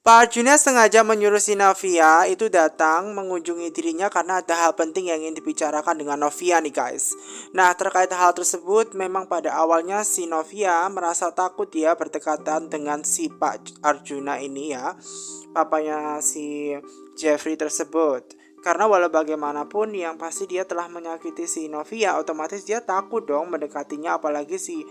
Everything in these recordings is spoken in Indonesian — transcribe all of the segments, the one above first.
Pak Arjuna sengaja menyuruh si Novia itu datang mengunjungi dirinya karena ada hal penting yang ingin dibicarakan dengan Novia nih guys. Nah, terkait hal tersebut memang pada awalnya si Novia merasa takut dia berdekatan dengan si Pak Arjuna ini ya, papanya si Jeffrey tersebut. Karena walau bagaimanapun yang pasti dia telah menyakiti si Novia, otomatis dia takut dong mendekatinya, apalagi si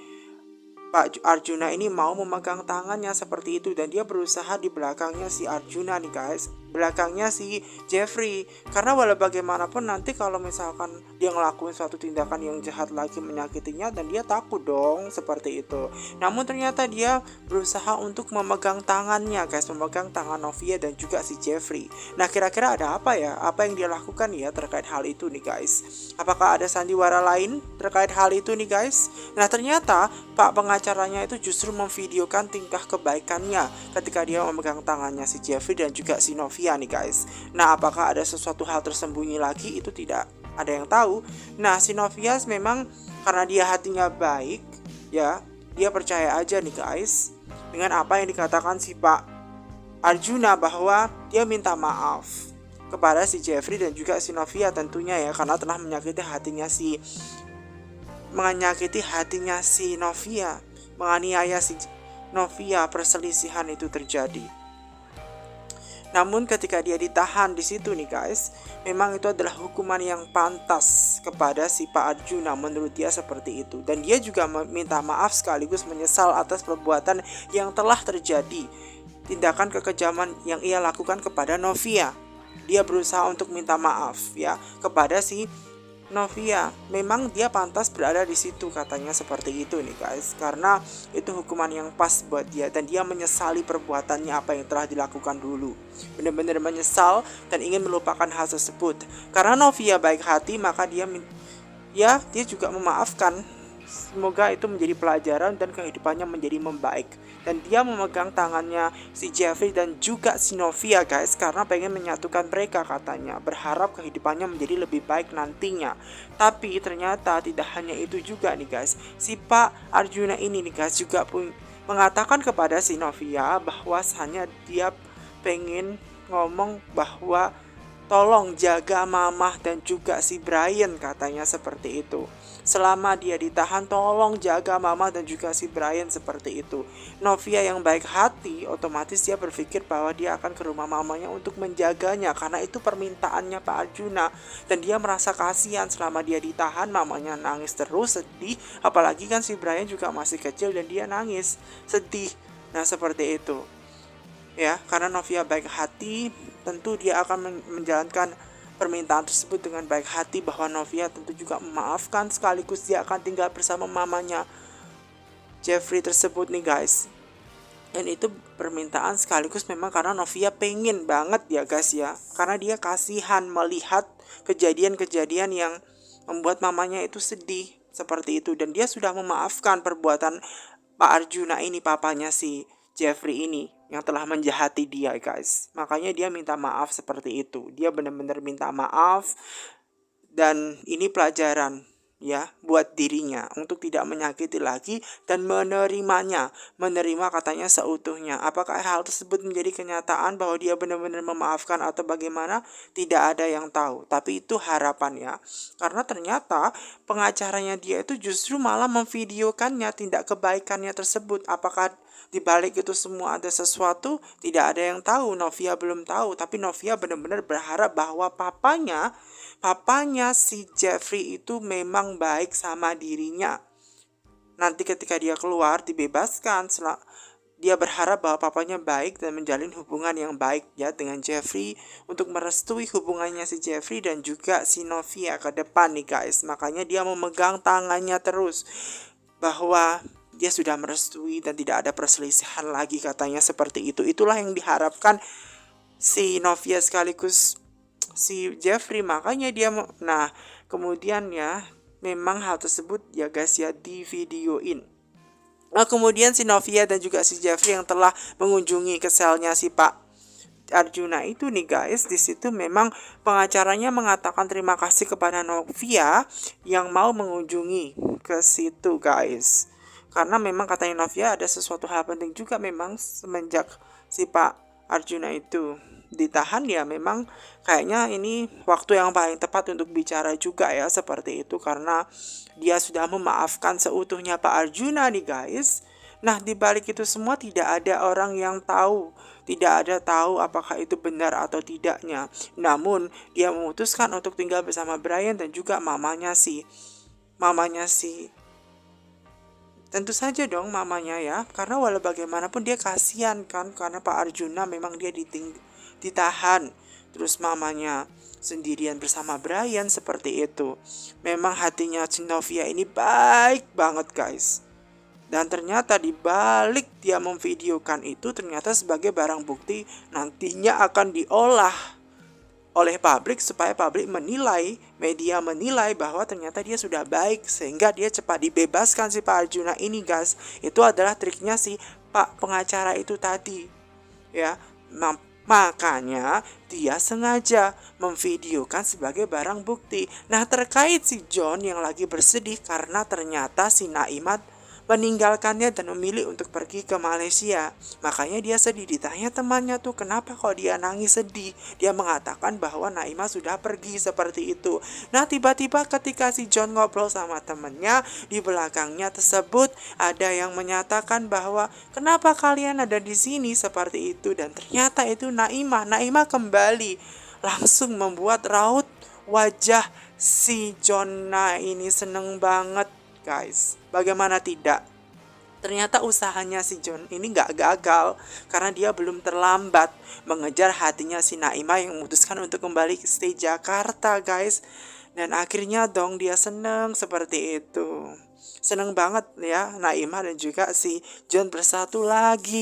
Pak Arjuna ini mau memegang tangannya seperti itu, dan dia berusaha di belakangnya si Arjuna nih guys, belakangnya si Jeffrey. Karena walau bagaimanapun nanti kalau misalkan dia ngelakuin suatu tindakan yang jahat lagi menyakitinya, dan dia takut dong seperti itu. Namun ternyata dia berusaha untuk memegang tangannya guys, memegang tangan Novia dan juga si Jeffrey. Nah, kira-kira ada apa ya? Apa yang dia lakukan ya terkait hal itu nih guys? Apakah ada sandiwara lain terkait hal itu nih guys? Nah, ternyata Pak pengacaranya itu justru memvideokan tingkah kebaikannya ketika dia memegang tangannya si Jeffrey dan juga si Novia nih guys. Nah, apakah ada sesuatu hal tersembunyi lagi? Itu tidak ada yang tahu. Nah, si Novia memang karena dia hatinya baik ya, dia percaya aja nih guys dengan apa yang dikatakan si Pak Arjuna, bahwa dia minta maaf kepada si Jeffrey dan juga si Novia tentunya ya, karena telah menyakiti hatinya si Novia, menganiaya si Novia. Perselisihan itu terjadi. Namun ketika dia ditahan di situ nih guys, memang itu adalah hukuman yang pantas kepada si Pak Arjuna, menurut dia seperti itu. Dan dia juga meminta maaf sekaligus menyesal atas perbuatan yang telah terjadi, tindakan kekejaman yang ia lakukan kepada Novia. Dia berusaha untuk minta maaf ya kepada si Novia. Memang dia pantas berada di situ, katanya seperti itu nih guys, karena itu hukuman yang pas buat dia, dan dia menyesali perbuatannya apa yang telah dilakukan dulu. Benar-benar menyesal dan ingin melupakan hal tersebut. Karena Novia baik hati, maka dia juga memaafkan. Semoga itu menjadi pelajaran dan kehidupannya menjadi membaik. Dan dia memegang tangannya si Jeffrey dan juga si Novia guys, karena pengen menyatukan mereka katanya, berharap kehidupannya menjadi lebih baik nantinya. Tapi ternyata tidak hanya itu juga nih guys, si Pak Arjuna ini nih guys juga pun mengatakan kepada si Novia bahwasanya dia pengen ngomong bahwa tolong jaga mamah dan juga si Brian, katanya seperti itu. Selama dia ditahan, tolong jaga mama dan juga si Brian, seperti itu. Novia yang baik hati, otomatis dia berpikir bahwa dia akan ke rumah mamanya untuk menjaganya, karena itu permintaannya Pak Arjuna. Dan dia merasa kasihan selama dia ditahan, mamanya nangis terus, sedih. Apalagi kan si Brian juga masih kecil dan dia nangis, sedih. Nah, seperti itu. Ya, karena Novia baik hati, tentu dia akan menjalankan permintaan tersebut dengan baik hati, bahwa Novia tentu juga memaafkan sekaligus dia akan tinggal bersama mamanya Jeffrey tersebut nih guys. Dan itu permintaan sekaligus memang karena Novia pengen banget ya guys ya, karena dia kasihan melihat kejadian-kejadian yang membuat mamanya itu sedih seperti itu. Dan dia sudah memaafkan perbuatan Pak Arjuna ini, papanya si Jeffrey ini yang telah menjahati dia guys. Makanya dia minta maaf seperti itu. Dia benar-benar minta maaf, dan ini pelajaran ya buat dirinya untuk tidak menyakiti lagi dan menerima katanya seutuhnya. Apakah hal tersebut menjadi kenyataan bahwa dia benar-benar memaafkan atau bagaimana, tidak ada yang tahu. Tapi itu harapan ya, karena ternyata pengacaranya dia itu justru malah memvideokannya tindak kebaikannya tersebut. Apakah di balik itu semua ada sesuatu? Tidak ada yang tahu. Novia belum tahu, tapi Novia benar-benar berharap bahwa papanya si Jeffrey itu memang baik sama dirinya. Nanti ketika dia keluar dibebaskan, dia berharap bahwa papanya baik dan menjalin hubungan yang baik ya dengan Jeffrey, untuk merestui hubungannya si Jeffrey dan juga si Novia ke depan nih guys. Makanya dia memegang tangannya terus, bahwa dia sudah merestui dan tidak ada perselisihan lagi, katanya seperti itu. Itulah yang diharapkan si Novia sekaligus si Jeffrey. Makanya dia kemudian ya memang hal tersebut ya guys ya di videoin. Nah, kemudian si Novia dan juga si Jeffrey yang telah mengunjungi ke selnya si Pak Arjuna itu nih guys, di situ memang pengacaranya mengatakan terima kasih kepada Novia yang mau mengunjungi ke situ guys. Karena memang katanya Novia ada sesuatu hal penting juga memang semenjak si Pak Arjuna itu ditahan, ya memang kayaknya ini waktu yang paling tepat untuk bicara juga ya seperti itu, karena dia sudah memaafkan seutuhnya Pak Arjuna nih guys. Nah, di balik itu semua tidak ada orang yang tahu, tidak ada tahu apakah itu benar atau tidaknya. Namun, dia memutuskan untuk tinggal bersama Brian dan juga mamanya si tentu saja dong mamanya ya, karena walau bagaimanapun dia kasihan kan, karena Pak Arjuna memang dia ditahan, terus mamanya sendirian bersama Brian seperti itu. Memang hatinya Genovia ini baik banget guys. Dan ternyata di balik dia memvideokan itu ternyata sebagai barang bukti nantinya akan diolah oleh publik supaya publik menilai, media menilai bahwa ternyata dia sudah baik sehingga dia cepat dibebaskan si Pak Arjuna ini guys. Itu adalah triknya si Pak pengacara itu tadi ya. Makanya dia sengaja memvideokan sebagai barang bukti. Nah, terkait si John yang lagi bersedih karena ternyata si Naimat meninggalkannya dan memilih untuk pergi ke Malaysia. Makanya dia sedih. Ditanya temannya tuh, kenapa kok dia nangis sedih? Dia mengatakan bahwa Naimah sudah pergi seperti itu. Nah, tiba-tiba ketika si John ngobrol sama temennya, di belakangnya tersebut ada yang menyatakan bahwa kenapa kalian ada di sini seperti itu, dan ternyata itu Naimah. Naimah kembali langsung membuat raut wajah si Jonna ini seneng banget guys. Bagaimana tidak? Ternyata usahanya si John ini gak gagal karena dia belum terlambat mengejar hatinya si Naimah yang memutuskan untuk kembali ke stay Jakarta guys. Dan akhirnya dong dia seneng seperti itu. Seneng banget ya Naimah dan juga si John bersatu lagi.